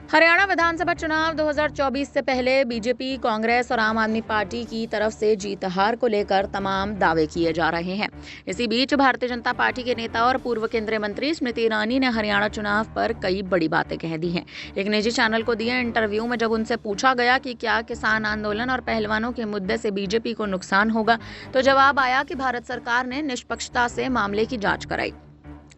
हरियाणा विधानसभा चुनाव 2024 से पहले बीजेपी, कांग्रेस और आम आदमी पार्टी की तरफ से जीत हार को लेकर तमाम दावे किए जा रहे हैं। इसी बीच भारतीय जनता पार्टी के नेता और पूर्व केंद्रीय मंत्री स्मृति ईरानी ने हरियाणा चुनाव पर कई बड़ी बातें कह दी हैं। एक निजी चैनल को दिए इंटरव्यू में जब उनसे पूछा गया कि क्या किसान आंदोलन और पहलवानों के मुद्दे से बीजेपी को नुकसान होगा, तो जवाब आया कि भारत सरकार ने निष्पक्षता से मामले की जांच कराई,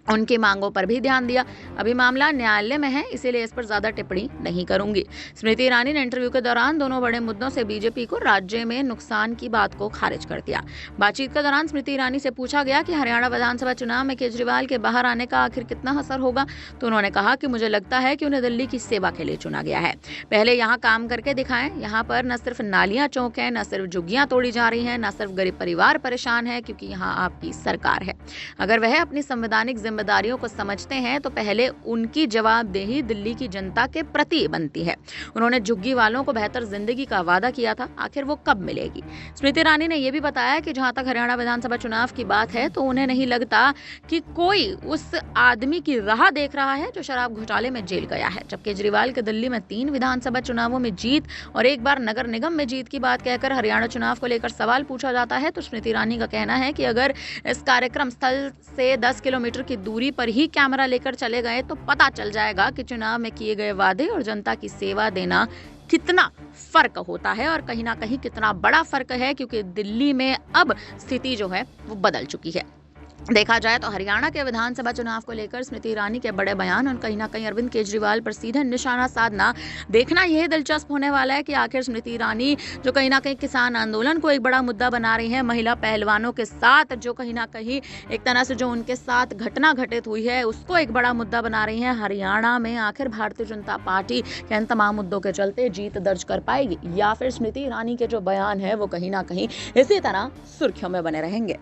उनकी मांगों पर भी ध्यान दिया। अभी मामला न्यायालय में है, इसीलिए इस पर ज्यादा टिप्पणी नहीं करूंगी। स्मृति ईरानी ने इंटरव्यू के दौरान दोनों बड़े मुद्दों से बीजेपी को राज्य में नुकसान की बात को खारिज कर दिया। बातचीत के दौरान स्मृति ईरानी से पूछा गया कि हरियाणा विधानसभा चुनाव में केजरीवाल के बाहर आने का आखिर कितना असर होगा, तो उन्होंने कहा कि मुझे लगता है कि उन्हें दिल्ली की सेवा के लिए चुना गया है। पहले यहाँ काम करके दिखाएं। यहाँ पर न सिर्फ नालियां चौक है, न सिर्फ झुग्गियां तोड़ी जा रही है, न सिर्फ गरीब परिवार परेशान है, क्योंकि यहाँ आपकी सरकार है। अगर वह अपनी संवैधानिक जिम्मेदारियों को समझते हैं तो पहले उनकी जवाबदेही दिल्ली की जनता के प्रति बनती है। उन्होंने झुग्गी वालों को बेहतर जिंदगी का वादा किया था, आखिर वो कब मिलेगी? स्मृति ईरानी ने यह भी बताया कि जहां तक हरियाणा विधानसभा चुनाव की बात है, तो उन्हें नहीं लगता कि कोई उस आदमी की राह देख रहा है जो शराब घोटाले में जेल गया है। जब केजरीवाल के दिल्ली में 3 विधानसभा चुनावों में जीत और एक बार नगर निगम में जीत की बात कहकर हरियाणा चुनाव को लेकर सवाल पूछा जाता है, तो स्मृति ईरानी का कहना है कि अगर इस कार्यक्रम स्थल से 10 किलोमीटर की दूरी पर ही कैमरा लेकर चले गए तो पता चल जाएगा कि चुनाव में किए गए वादे और जनता की सेवा देना कितना फर्क होता है, और कहीं ना कहीं कितना बड़ा फर्क है, क्योंकि दिल्ली में अब स्थिति जो है वो बदल चुकी है। देखा जाए तो हरियाणा के विधानसभा चुनाव को लेकर स्मृति ईरानी के बड़े बयान और कहीं ना कहीं अरविंद केजरीवाल पर सीधे निशाना साधना देखना यह दिलचस्प होने वाला है कि आखिर स्मृति ईरानी जो कहीं ना कहीं किसान आंदोलन को एक बड़ा मुद्दा बना रही है, महिला पहलवानों के साथ जो कहीं ना कहीं एक तरह से जो उनके साथ घटना घटित हुई है उसको एक बड़ा मुद्दा बना रही है, हरियाणा में आखिर भारतीय जनता पार्टी के इन तमाम मुद्दों के चलते जीत दर्ज कर पाएगी, या फिर स्मृति ईरानी के जो बयान है वो कहीं ना कहीं इसी तरह सुर्खियों में बने रहेंगे।